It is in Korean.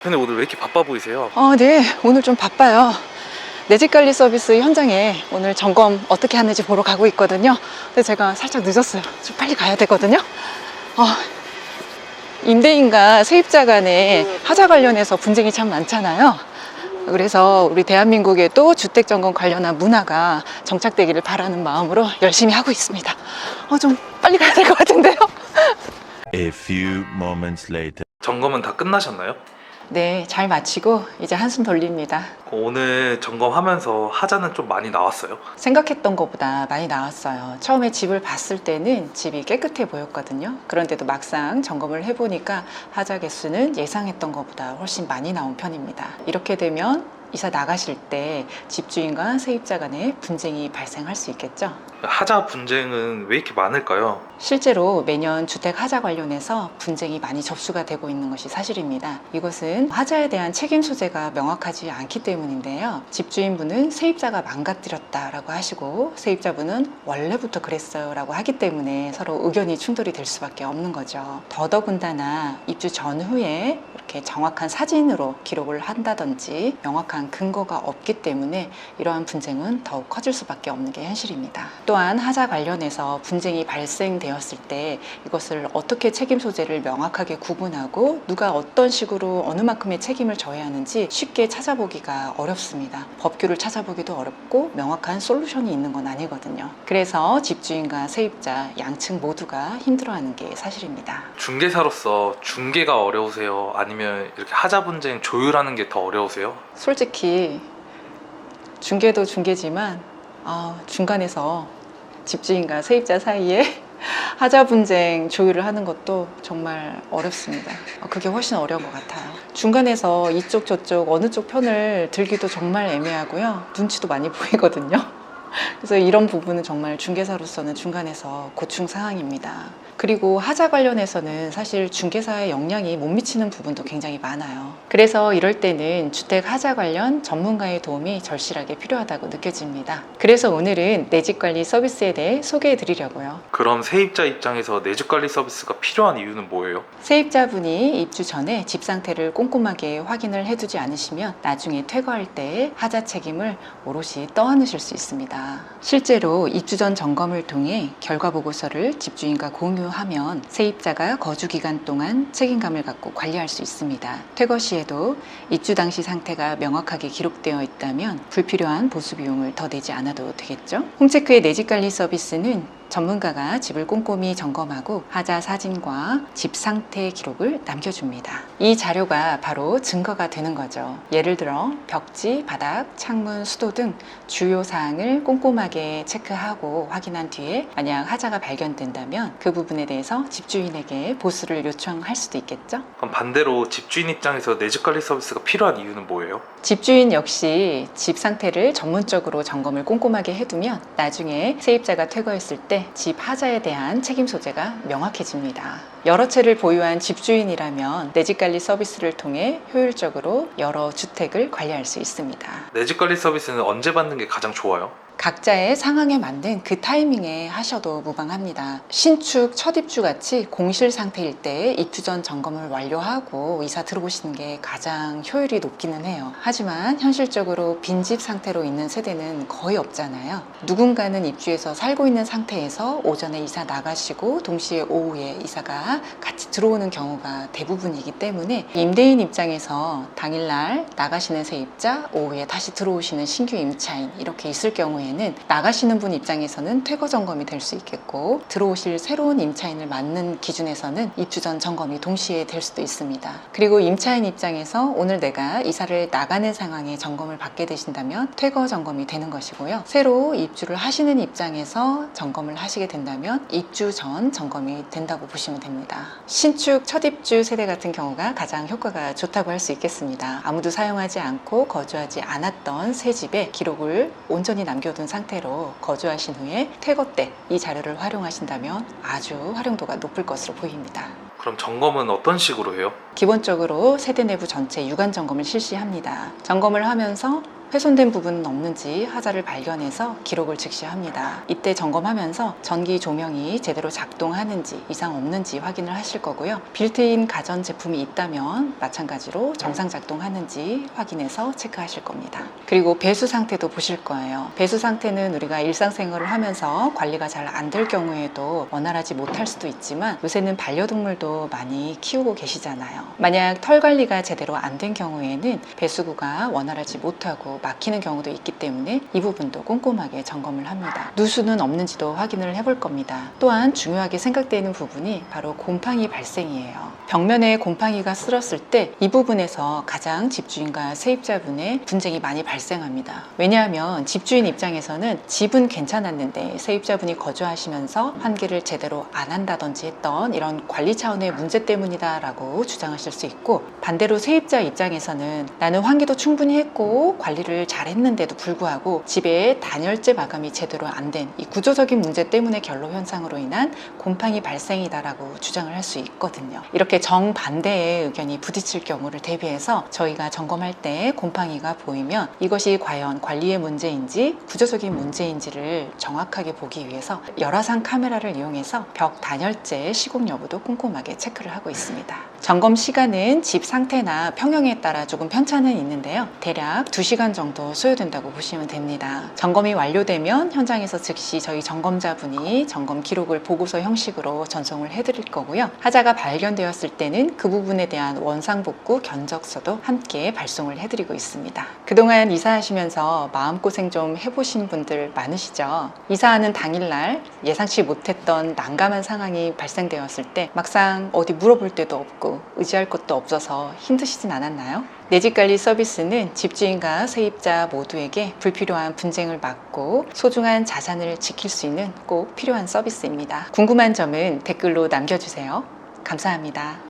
근데 오늘 왜 이렇게 바빠 보이세요? 네, 오늘 좀 바빠요. 내 집 관리 서비스 현장에 오늘 점검 어떻게 하는지 보러 가고 있거든요. 근데 제가 살짝 늦었어요. 좀 빨리 가야 되거든요. 임대인과 세입자 간에 하자 관련해서 분쟁이 참 많잖아요. 그래서 우리 대한민국에도 주택점검 관련한 문화가 정착되기를 바라는 마음으로 열심히 하고 있습니다. 좀 빨리 가야 될 것 같은데요. A few moments later. 점검은 다 끝나셨나요? 네, 잘 마치고 이제 한숨 돌립니다. 오늘 점검하면서 하자는 좀 많이 나왔어요? 생각했던 것보다 많이 나왔어요. 처음에 집을 봤을 때는 집이 깨끗해 보였거든요. 그런데도 막상 점검을 해보니까 하자 개수는 예상했던 것보다 훨씬 많이 나온 편입니다. 이렇게 되면 이사 나가실 때 집주인과 세입자 간에 분쟁이 발생할 수 있겠죠. 하자 분쟁은 왜 이렇게 많을까요? 실제로 매년 주택 하자 관련해서 분쟁이 많이 접수가 되고 있는 것이 사실입니다. 이것은 하자에 대한 책임 소재가 명확하지 않기 때문인데요. 집주인분은 세입자가 망가뜨렸다라고 하시고 세입자분은 원래부터 그랬어요 라고 하기 때문에 서로 의견이 충돌이 될 수밖에 없는 거죠. 더더군다나 입주 전후에 이렇게 정확한 사진으로 기록을 한다든지 명확한 근거가 없기 때문에 이러한 분쟁은 더욱 커질 수밖에 없는 게 현실입니다. 또한 하자 관련해서 분쟁이 발생되었을 때 이것을 어떻게 책임 소재를 명확하게 구분하고 누가 어떤 식으로 어느 만큼의 책임을 져야 하는지 쉽게 찾아보기가 어렵습니다. 법규를 찾아보기도 어렵고 명확한 솔루션이 있는 건 아니거든요. 그래서 집주인과 세입자 양측 모두가 힘들어하는 게 사실입니다. 중개사로서 중개가 어려우세요? 아니면 이렇게 하자 분쟁 조율하는 게 더 어려우세요? 솔직히 중개도 중개지만 중간에서 집주인과 세입자 사이에 하자 분쟁 조율을 하는 것도 정말 어렵습니다. 그게 훨씬 어려운 것 같아요. 중간에서 이쪽 저쪽 어느 쪽 편을 들기도 정말 애매하고요. 눈치도 많이 보이거든요. 그래서 이런 부분은 정말 중개사로서는 중간에서 고충 사항입니다. 그리고 하자 관련해서는 사실 중개사의 역량이 못 미치는 부분도 굉장히 많아요. 그래서 이럴 때는 주택 하자 관련 전문가의 도움이 절실하게 필요하다고 느껴집니다. 그래서 오늘은 내 집 관리 서비스에 대해 소개해 드리려고요. 그럼 세입자 입장에서 내 집 관리 서비스가 필요한 이유는 뭐예요? 세입자분이 입주 전에 집 상태를 꼼꼼하게 확인을 해두지 않으시면 나중에 퇴거할 때 하자 책임을 오롯이 떠안으실 수 있습니다. 실제로 입주 전 점검을 통해 결과 보고서를 집주인과 공유하면 세입자가 거주 기간 동안 책임감을 갖고 관리할 수 있습니다. 퇴거 시에도 입주 당시 상태가 명확하게 기록되어 있다면 불필요한 보수 비용을 더 내지 않아도 되겠죠. 홈체크의 내 집 관리 서비스는 전문가가 집을 꼼꼼히 점검하고 하자 사진과 집 상태 기록을 남겨줍니다. 이 자료가 바로 증거가 되는 거죠. 예를 들어 벽지, 바닥, 창문, 수도 등 주요 사항을 꼼꼼하게 체크하고 확인한 뒤에 만약 하자가 발견된다면 그 부분에 대해서 집주인에게 보수를 요청할 수도 있겠죠. 그럼 반대로 집주인 입장에서 내 집 관리 서비스가 필요한 이유는 뭐예요? 집주인 역시 집 상태를 전문적으로 점검을 꼼꼼하게 해두면 나중에 세입자가 퇴거했을 때 집 하자에 대한 책임 소재가 명확해집니다. 여러 채를 보유한 집주인이라면 내 집 관리 서비스를 통해 효율적으로 여러 주택을 관리할 수 있습니다. 내 집 관리 서비스는 언제 받는 게 가장 좋아요? 각자의 상황에 맞는 그 타이밍에 하셔도 무방합니다. 신축 첫 입주 같이 공실 상태일 때 입주 전 점검을 완료하고 이사 들어오시는 게 가장 효율이 높기는 해요. 하지만 현실적으로 빈집 상태로 있는 세대는 거의 없잖아요. 누군가는 입주해서 살고 있는 상태에서 오전에 이사 나가시고 동시에 오후에 이사가 같이 들어오는 경우가 대부분이기 때문에 임대인 입장에서 당일날 나가시는 세입자, 오후에 다시 들어오시는 신규 임차인 이렇게 있을 경우에 나가시는 분 입장에서는 퇴거 점검이 될 수 있겠고 들어오실 새로운 임차인을 맞는 기준에서는 입주 전 점검이 동시에 될 수도 있습니다. 그리고 임차인 입장에서 오늘 내가 이사를 나가는 상황에 점검을 받게 되신다면 퇴거 점검이 되는 것이고요. 새로 입주를 하시는 입장에서 점검을 하시게 된다면 입주 전 점검이 된다고 보시면 됩니다. 신축 첫 입주 세대 같은 경우가 가장 효과가 좋다고 할 수 있겠습니다. 아무도 사용하지 않고 거주하지 않았던 새 집에 기록을 온전히 남겨둔 상태로 거주하신 후에 퇴거 때 이 자료를 활용하신다면 아주 활용도가 높을 것으로 보입니다. 그럼 점검은 어떤 식으로 해요? 기본적으로 세대 내부 전체 유관 점검을 실시합니다. 점검을 하면서 훼손된 부분은 없는지 하자를 발견해서 기록을 즉시 합니다. 이때 점검하면서 전기 조명이 제대로 작동하는지 이상 없는지 확인을 하실 거고요. 빌트인 가전 제품이 있다면 마찬가지로 정상 작동하는지 확인해서 체크하실 겁니다. 그리고 배수 상태도 보실 거예요. 배수 상태는 우리가 일상생활을 하면서 관리가 잘 안 될 경우에도 원활하지 못할 수도 있지만 요새는 반려동물도 많이 키우고 계시잖아요. 만약 털 관리가 제대로 안 된 경우에는 배수구가 원활하지 못하고 막히는 경우도 있기 때문에 이 부분도 꼼꼼하게 점검을 합니다. 누수는 없는지도 확인을 해볼 겁니다. 또한 중요하게 생각되는 부분이 바로 곰팡이 발생이에요. 벽면에 곰팡이가 쓸었을 때 이 부분에서 가장 집주인과 세입자분의 분쟁이 많이 발생합니다. 왜냐하면 집주인 입장에서는 집은 괜찮았는데 세입자분이 거주하시면서 환기를 제대로 안 한다든지 했던 이런 관리 차원의 문제 때문이다 라고 주장하실 수 있고, 반대로 세입자 입장에서는 나는 환기도 충분히 했고 관리를 잘 했는데도 불구하고 집에 단열재 마감이 제대로 안 된 이 구조적인 문제 때문에 결로 현상으로 인한 곰팡이 발생이다 라고 주장을 할 수 있거든요. 이렇게 정반대의 의견이 부딪힐 경우를 대비해서 저희가 점검할 때 곰팡이가 보이면 이것이 과연 관리의 문제인지 구조적인 문제인지를 정확하게 보기 위해서 열화상 카메라를 이용해서 벽 단열재 시공 여부도 꼼꼼하게 체크를 하고 있습니다. 점검 시간은 집 상태나 평형에 따라 조금 편차는 있는데요. 대략 2시간 정도 소요된다고 보시면 됩니다. 점검이 완료되면 현장에서 즉시 저희 점검자분이 점검 기록을 보고서 형식으로 전송을 해드릴 거고요. 하자가 발견되었을 때는 그 부분에 대한 원상복구 견적서도 함께 발송을 해드리고 있습니다. 그동안 이사하시면서 마음고생 좀 해보신 분들 많으시죠? 이사하는 당일날 예상치 못했던 난감한 상황이 발생되었을 때 막상 어디 물어볼 데도 없고 의지할 것도 없어서 힘드시진 않았나요? 내 집 관리 서비스는 집주인과 세입자 모두에게 불필요한 분쟁을 막고 소중한 자산을 지킬 수 있는 꼭 필요한 서비스입니다. 궁금한 점은 댓글로 남겨주세요. 감사합니다.